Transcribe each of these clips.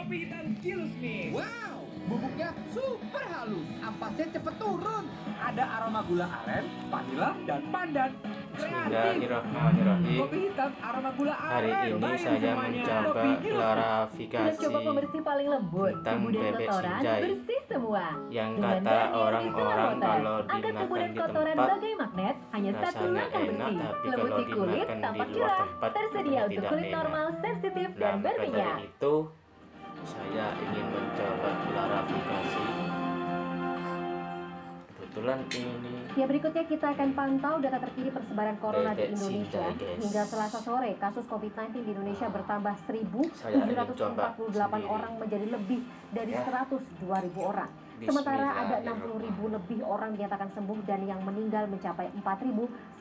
kopi hitam Kilus nih. Wow, bubuknya super halus, ampasnya cepet turun. Ada aroma gula aren, vanila, dan pandan. Kreatif. Bismillahirrahmanirrahim. Kopi hitam aroma gula aren. Hari ini Bayang saya semuanya. mencoba Kopi Kilus. Sudah klarifikasi coba pembersih paling lembut, tentang tubuh dan bebek kotoran sinjai bersih semua. yang Dengan kata bahan yang orang-orang istilah kalau angkat tubuh dimakan dan di kotoran tempat bagai magnet, hanya satu rasanya langkah enak, bersih. tapi Lembut kalau di kulit, dimakan tampak di luar cerah, tempat tersedia untuk tidak kulit enak. normal, sensitif, Nah, dan maka berminyak. dari itu saya ingin mencoba klarifikasi. Kebetulan ini Ya, berikutnya kita akan pantau data terkini persebaran corona di bebek Indonesia. sinjai, guys. Hingga Selasa sore, kasus COVID-19 di Indonesia bertambah Saya ingin coba 1.748 sendiri. orang menjadi lebih dari 102.000 orang. Sementara ada 60.000 lebih orang dinyatakan sembuh dan yang meninggal mencapai 4.901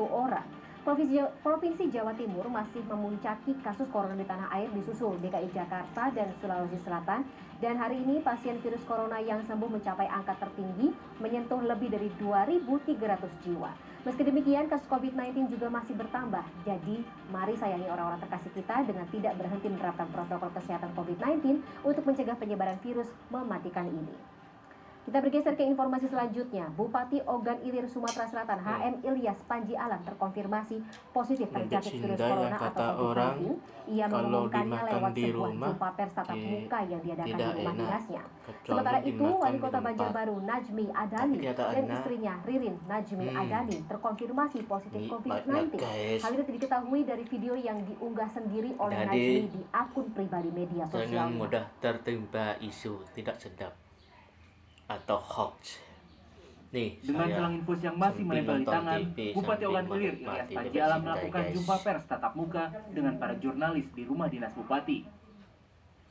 orang. Provinsi Jawa Timur masih memuncaki kasus corona di tanah air disusul DKI Jakarta dan Sulawesi Selatan. Dan hari ini pasien virus corona yang sembuh mencapai angka tertinggi menyentuh lebih dari 2.300 jiwa. Meski demikian, kasus COVID-19 juga masih bertambah. Jadi, mari sayangi orang-orang terkasih kita dengan tidak berhenti menerapkan protokol kesehatan COVID-19 untuk mencegah penyebaran virus mematikan ini. Kita bergeser ke informasi selanjutnya. Bupati Ogan Ilir, Sumatera Selatan, HM Ilyas Panji Alam terkonfirmasi positif terjangkit virus sinjai corona yang kata atau orang, COVID-19. Ia kalau mengumumkannya dimakan lewat di sebuah rumah, jumpa pers tatap muka yang diadakan di tidak rumah enak, dinasnya. kecuali Sementara itu, dimakan Wali di Kota tempat. Banjarbaru Najmi Adani Tapi dan kenyataannya, istrinya Ririn Najmi Adani terkonfirmasi positif nikmatnya, COVID-19. guys. Hal itu diketahui dari video yang diunggah sendiri oleh Jadi, Najmi di akun pribadi media jangan sosialnya. mudah tertimpa isu tidak sedap atau hoax. Nih, Dengan saya selang infus yang masih sambil menempel di nonton tangan, TV, Bupati sambil Ogan Ilir menikmati Ilyas bebek Panji Alam sinjai, melakukan guys. jumpa pers tatap muka dengan para jurnalis di rumah dinas Bupati.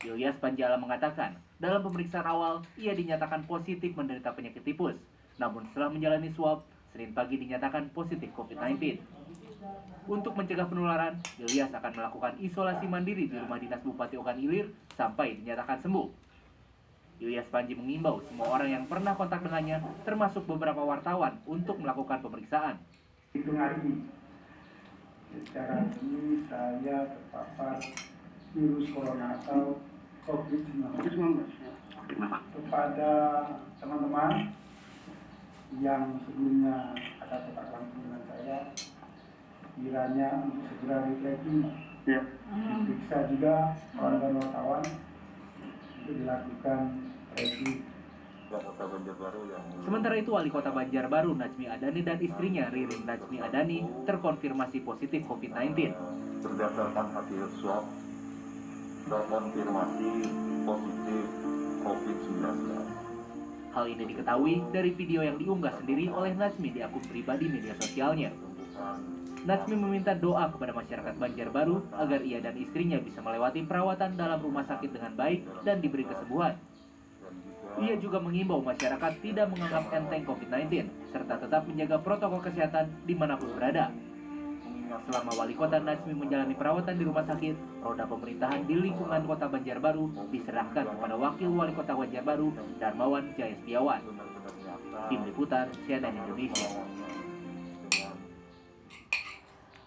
Ilyas Panji Alam mengatakan, dalam pemeriksaan awal, ia dinyatakan positif menderita penyakit tipus. Namun setelah menjalani swab, Senin pagi dinyatakan positif COVID-19. Untuk mencegah penularan, Ilyas akan melakukan isolasi mandiri di rumah dinas Bupati Ogan Ilir sampai dinyatakan sembuh. Ilyas Panji mengimbau semua orang yang pernah kontak dengannya, termasuk beberapa wartawan, untuk melakukan pemeriksaan. Hitung hari secara resmi saya terpapar virus corona atau COVID-19. Kepada teman-teman yang sebelumnya ada kontak langsung dengan saya, kiranya untuk segera di tracking, diperiksa juga kawan-kawan wartawan untuk dilakukan tracking. Sementara itu, Wali Kota Banjarbaru Najmi Adani dan istrinya Ririn Najmi Adani terkonfirmasi positif COVID-19. Berdasarkan hasil swab terkonfirmasi positif COVID-19. Hal ini diketahui dari video yang diunggah sendiri oleh Najmi di akun pribadi media sosialnya. Najmi meminta doa kepada masyarakat Banjarbaru agar ia dan istrinya bisa melewati perawatan dalam rumah sakit dengan baik dan diberi kesembuhan. Ia juga mengimbau masyarakat tidak menganggap enteng COVID-19 serta tetap menjaga protokol kesehatan dimanapun berada. Selama Wali Kota Najmi menjalani perawatan di rumah sakit, roda pemerintahan di lingkungan Kota Banjarbaru diserahkan kepada Wakil Wali Kota Banjarbaru, Darmawan Jaya Setiawan. Tim Liputan CNN Indonesia.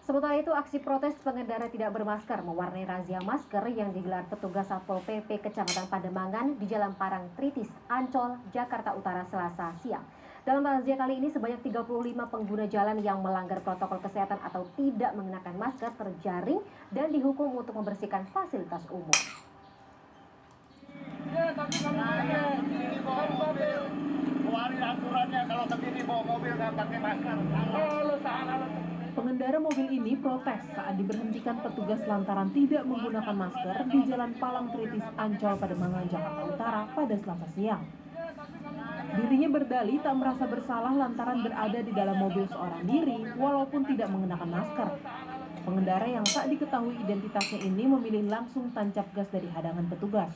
Sementara itu, aksi protes pengendara tidak bermasker mewarnai razia masker yang digelar petugas Satpol PP Kecamatan Pademangan di Jalan Parang Tritis, Ancol, Jakarta Utara, Selasa siang. Dalam razia kali ini, sebanyak 35 pengguna jalan yang melanggar protokol kesehatan atau tidak mengenakan masker terjaring dan dihukum untuk membersihkan fasilitas umum. Ya, tapi kalau ini bawa mobil, keluarin aturannya kalau begini bawa mobil nggak pakai masker. Salah. Pengendara mobil ini protes saat diberhentikan petugas lantaran tidak menggunakan masker di Jalan Palang Tritis, Ancol, Pademangan, Jakarta Utara pada Selasa siang. Dirinya berdalih tak merasa bersalah lantaran berada di dalam mobil seorang diri walaupun tidak mengenakan masker. Pengendara yang tak diketahui identitasnya ini memilih langsung tancap gas dari hadangan petugas.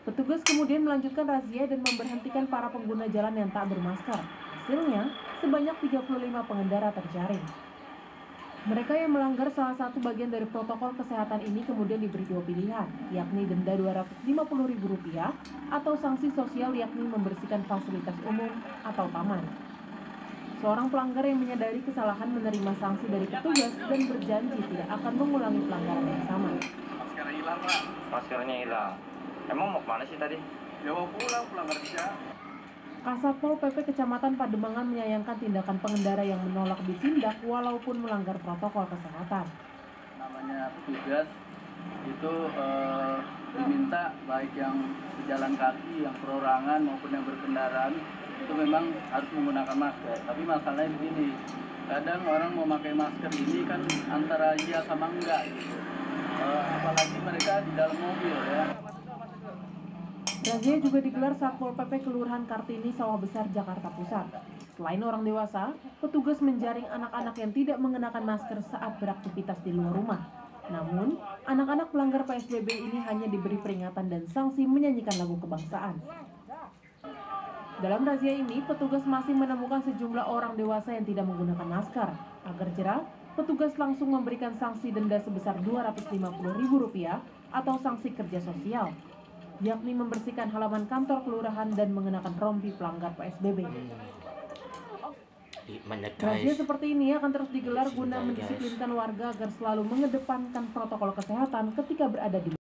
Petugas kemudian melanjutkan razia dan memberhentikan para pengguna jalan yang tak bermasker. Hasilnya, sebanyak 35 pengendara terjaring. Mereka yang melanggar salah satu bagian dari protokol kesehatan ini kemudian diberi dua pilihan, yakni denda Rp250.000 atau sanksi sosial yakni membersihkan fasilitas umum atau taman. Seorang pelanggar yang menyadari kesalahan menerima sanksi dari petugas dan berjanji tidak akan mengulangi pelanggaran yang sama. hilang, Pak. Maskernya hilang. Emang mau kemana sih tadi? Ya mau pulang kerja. Kasatpol PP Kecamatan Pademangan menyayangkan tindakan pengendara yang menolak ditindak walaupun melanggar protokol kesehatan. Namanya petugas itu diminta baik yang pejalan kaki, yang perorangan maupun yang berkendaraan itu memang harus menggunakan masker. Tapi masalahnya begini, kadang orang mau pakai masker ini kan antara iya sama enggak gitu. Apalagi mereka di dalam mobil ya. Razia juga digelar Satpol PP Kelurahan Kartini, Sawah Besar, Jakarta Pusat. Selain orang dewasa, petugas menjaring anak-anak yang tidak mengenakan masker saat beraktivitas di luar rumah. Namun, anak-anak pelanggar PSBB ini hanya diberi peringatan dan sanksi menyanyikan lagu kebangsaan. Dalam razia ini, petugas masih menemukan sejumlah orang dewasa yang tidak menggunakan masker. Agar jerah, petugas langsung memberikan sanksi denda sebesar Rp250.000 atau sanksi kerja sosial, yakni membersihkan halaman kantor kelurahan dan mengenakan rompi pelanggar PSBB. Razia seperti ini akan terus digelar guna mendisiplinkan warga agar selalu mengedepankan protokol kesehatan ketika berada di